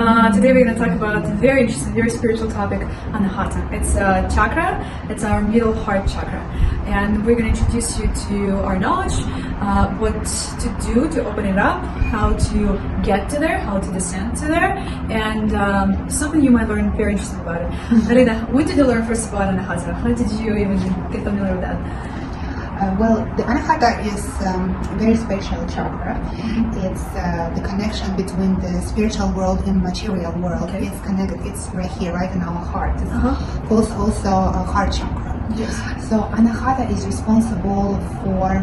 Today we're going to talk about a very interesting, very spiritual topic, ANAHATA. It's a chakra, it's our middle heart chakra. And we're going to introduce you to our knowledge, what to do to open it up, how to get to there, how to descend to there, and something you might learn very interesting about it. Alina, when did you learn first about ANAHATA? How did you even get familiar with that? Well, the ANAHATA is a very special chakra. It's the connection between the spiritual world and material world. Okay. It's connected. It's right here, right in our heart. It's also a heart chakra. Yes. So ANAHATA is responsible for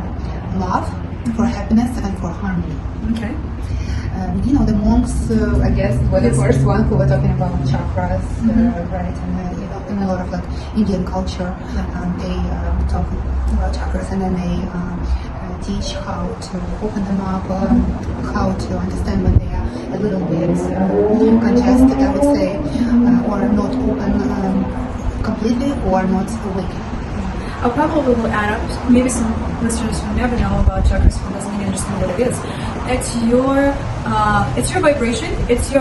love, for happiness, and for harmony. Okay. The monks, I guess, were the first one who were talking about chakras, right? And in a lot of like Indian culture, they talk about chakras, and then they teach how to open them up, how to understand when they are a little bit congested, I would say, or not open completely, or not awakened. I probably will add up, maybe some listeners who never know about chakras who doesn't even understand what it is. It's your vibration, it's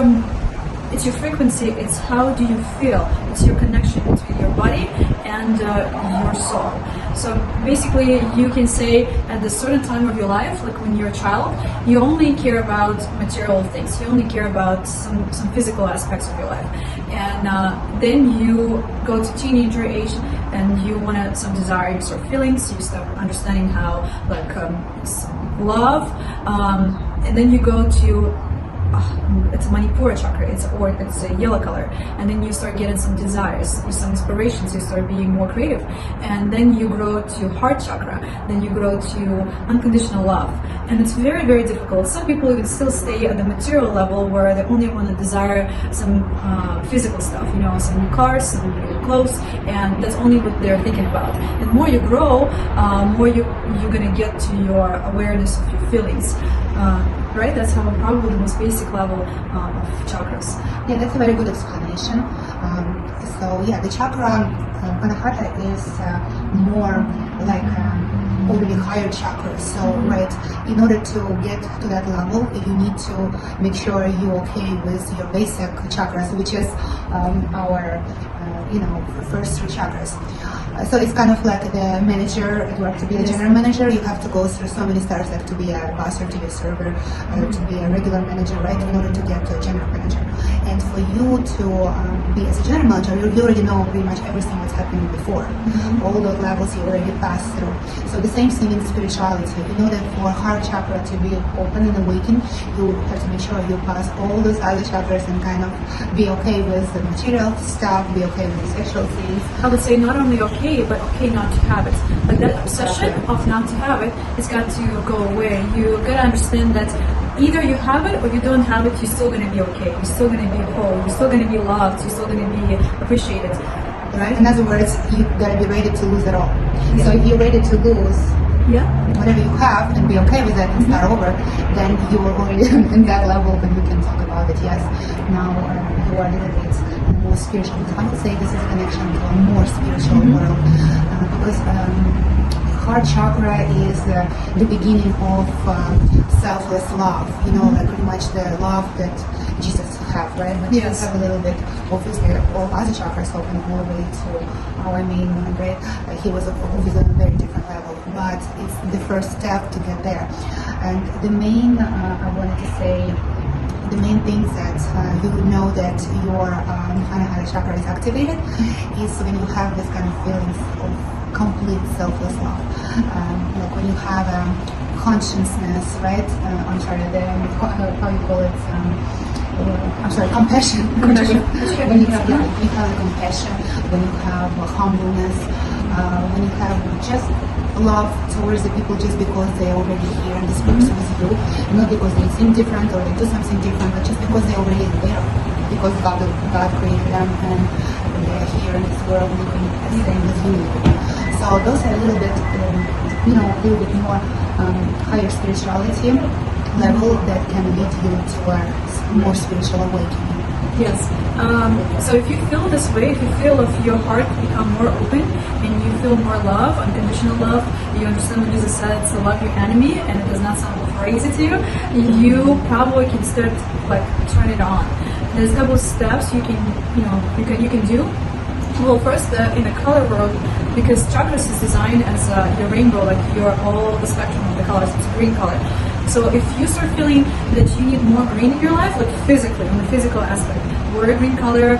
your frequency, it's how do you feel, it's your connection between your body and your soul. So basically you can say at a certain time of your life, like when you're a child, you only care about material things, you only care about some physical aspects of your life. And then you go to teenager age and you want some desires or feelings, you start understanding how it's love, and then you go to it's Manipura chakra, it's a yellow color, and then you start getting some desires, some inspirations, you start being more creative, and then you grow to heart chakra, then you grow to unconditional love, and it's very, very difficult. Some people even still stay at the material level where they only want to desire some physical stuff, some new cars, some new clothes, and that's only what they're thinking about. And the more you grow, more you're gonna get to your awareness of your feelings. Right? That's how probably the most basic level of chakras. Yeah, that's a very good explanation. The chakra, ANAHATA is more like already higher chakras. So, right, in order to get to that level, you need to make sure you're okay with your basic chakras, which is our, first three chakras. So it's kind of like the manager. You have to be a general manager. You have to go through so many steps, like to be a boss or to be a server, to be a regular manager, right? In order to get to a general manager. And for you to be as a general manager, you already know pretty much everything that's happening before. All those levels you already passed through. So the same thing in spirituality. You know that for heart chakra to be open and awakened, you have to make sure you pass all those other chakras and kind of be okay with the material stuff, be okay with the sexual things. I would say not only okay, but okay not to have it. Like that obsession of not to have it has got to go away. You gotta understand that either you have it or you don't have it, you're still gonna be okay. You're still gonna be whole. You're still gonna be loved. You're still gonna be appreciated. Right? In other words, you gotta be ready to lose it all. Yeah. So if you're ready to lose whatever you have and be okay with that and start over, then you are already in that level when you can talk about it. Yes, now you are a little bit more spiritual. I would say this is a connection to a more spiritual world because heart chakra is the beginning of selfless love. Like pretty much the love that Jesus have, right? But Jesus have a little bit, obviously, all other chakras open all the way to our main one, right? He was obviously on a very different level, but it's the first step to get there. And the main, I wanted to say, the main things that you would know that your ANAHATA chakra is activated is when you have this kind of feelings of complete selfless love. Like when you have consciousness, right? How you call it? Compassion. When you have compassion, when you have humbleness, when you have just love towards the people just because they're already here and this person is you, not because they seem different or they do something different, but just because they're already there, because God created them and they're here in this world living the same as you. So those are a little bit, a little bit more higher spirituality level that can lead you to a more spiritual awakening. Yes. So if you feel this way, if you feel if your heart become more open and you feel more love, unconditional love, you understand what Jesus said, to love your enemy, and it does not sound crazy to you, you probably can start turn it on. there's a couple of steps you can do. Well, first, in the color world, because chakras is designed as your rainbow, like you're all the spectrum of the colors. It's a green color. So if you start feeling that you need more green in your life, like physically, on the physical aspect, wear a green color,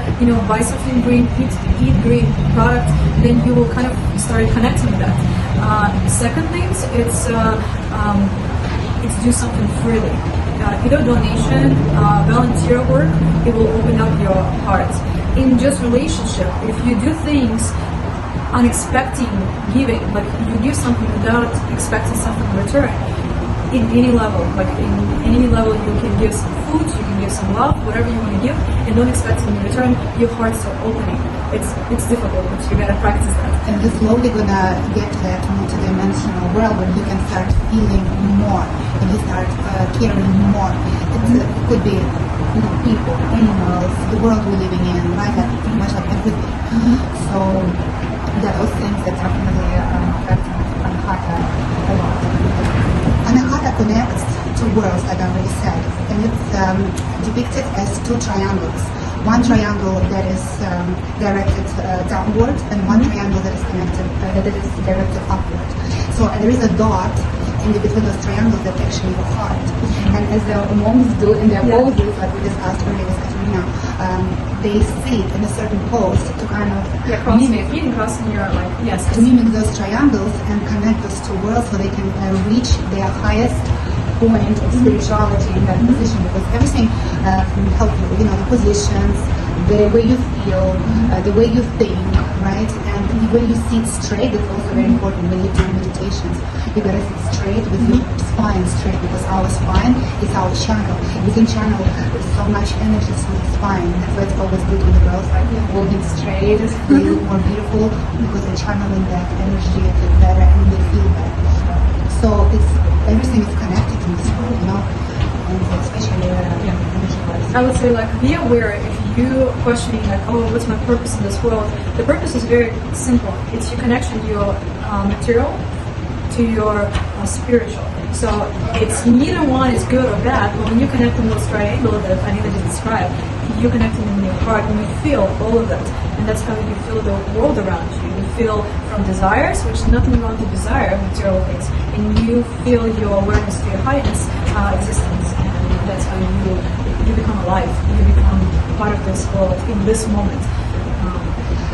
buy something green, eat green product, then you will kind of start connecting with that. Second things, it's do something freely. Either donation, volunteer work, it will open up your heart. In just relationship, if you do things unexpected giving, like you give something without expecting something in return, in any level, you can give some food, you can give some love, whatever you want to give, and don't expect it in return, your heart starts opening. It's difficult, but you gotta practice that. And you're slowly gonna get to that multidimensional world where you can start feeling more, and you start caring more. It could be people, animals, the world we're living in, right? Pretty much like everything. So yeah, those things that definitely affect ANAHATA a lot. ANAHATA connects two worlds, like I already said, and it's depicted as two triangles. One triangle that is directed downward, and one triangle that is directed upward. So there is a dot in between those triangles that's actually your heart. And as the monks do in their poses, like we discussed earlier with Katerina, they sit in a certain pose to kind of crossing your life. Yes. To mimic those triangles and connect those two worlds so they can reach their highest point of spirituality in that position, because everything will help you, the positions, the way you feel, the way you think, right? And when you sit straight, that's also very important when you do meditations. You gotta sit straight with your spine straight, because our spine is our channel. We can channel so much energy through the spine. That's why it's always good when the girls like walking straight, they look more beautiful because they're channeling that energy better and they feel better. So everything is connected in this world, and especially energy-wise. I would say, be aware if you questioning, what's my purpose in this world? The purpose is very simple. It's your connection to your material, to your spiritual. So it's neither one is good or bad, but when you connect in those triangles that I needed to describe, you connect them in your heart and you feel all of that. And that's how you feel the world around you. You feel from desires, which is nothing wrong to desire material things, and you feel your awareness to your highest existence, and that's how you become alive. You become part of this world in this moment.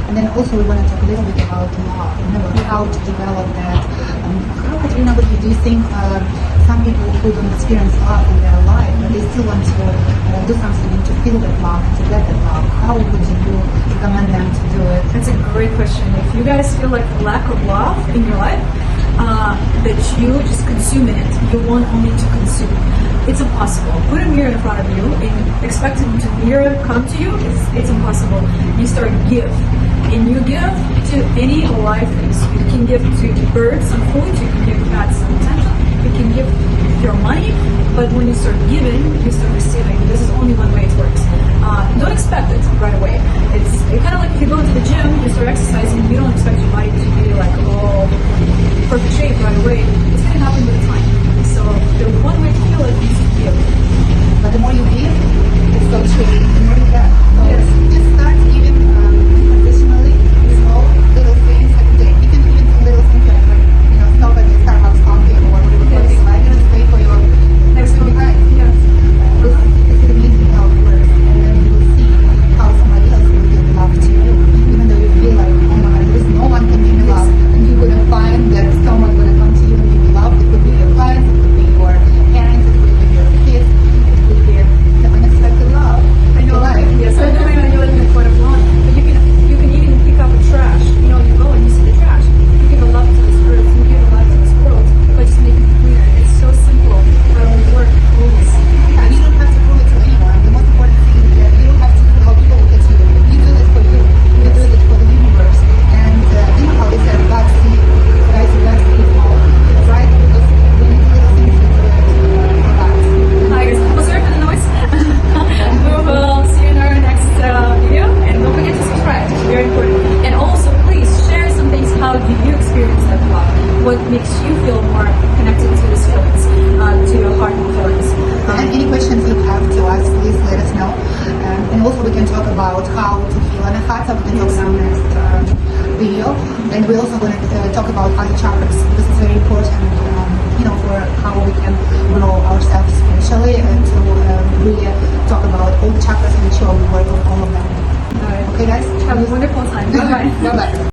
And then also we want to talk a little bit about love, how to develop that. How, Katerina, do you think some people who don't experience love in their life, but they still want to do something to feel that love, to get that love, how would you recommend them to do it? That's a great question. If you guys feel like lack of love in your life, that you just consume it, you want only to consume. It's impossible. Put a mirror in front of you and expect the mirror come to you, it's impossible. You start give. And you give to any life things. You can give to birds some food, you can give cats some attention, you can give your money, but when you start giving, you start receiving. This is only one way it works. Don't expect it right away. It's kind of like if you go to the gym, you start exercising, you don't expect your body to be like perfect shape right away. It's going to happen with time. So the one way to feel it is to give. But the more you give, it's so true. The more you get. Yes. Just start giving additionally small little things every day. You can even do little things like stop at the Starbucks coffee or whatever you're putting. Like just pay for your next to behind. Yes. It's amazing how it works, and then you will see how somebody else will give love to you, even though you feel like, oh my God, no one can give me love, and you're gonna find that someone gonna come to you and give you love. It could be your clients, it could be your parents, it could be your kids, it could be the unexpected love. I know. Life. Yes, I know you're living in quite a lot, but you can even pick up a trash. You go and you see the trash. You give a love to this earth. You give a love to this world by just making it cleaner. It's so simple, but we work always. And you don't have to prove it to anyone. The most important thing is that you don't have to see how people look at you. You do it for you. You do it for the universe. And how they said, God sees. Guys, God sees all. Right? Because when you do little things, you do it for us. Hi guys. Well, sorry for the noise. We will see you in our next video, and don't forget to subscribe. It's very important. And also, please share some things. How do you experience that love? What makes you feel more connected to these feelings, to your heart and feelings? And any questions you have to us, please let us know. also going to talk about other chakras because it's very important, for how we can grow ourselves spiritually and to really talk about all the chakras and show the work of all of them. All right. Okay, guys? Have a wonderful time. Bye bye. Bye-bye.